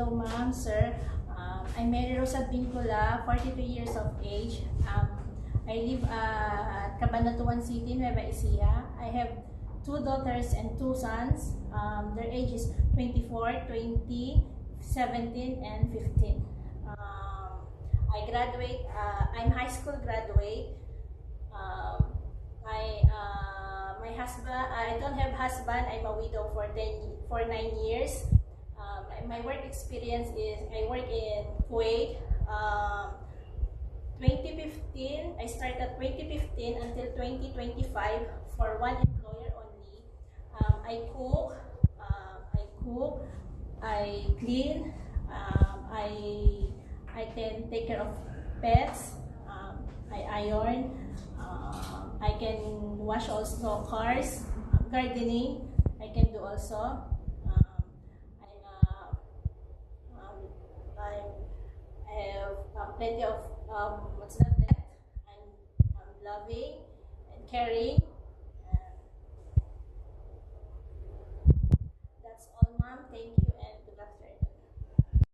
Hello, ma'am, sir. I'm Mary Rosa Vincula, 42 years of age. I live at Cabanatuan City, Nueva Ecija. I have two daughters and two sons. Their age is 24, 20, 17, and 15. I graduate. I'm high school graduate. My husband. I don't have husband. I'm a widow for 9 years. My work experience is I work in Kuwait. 2015. I started 2015 until 2025 for one employer only. I cook. I clean. I can take care of pets. I iron. I can wash also cars. Gardening. I can do also. I have plenty of what's that left. I'm loving and caring. And that's all, ma'am. Thank you.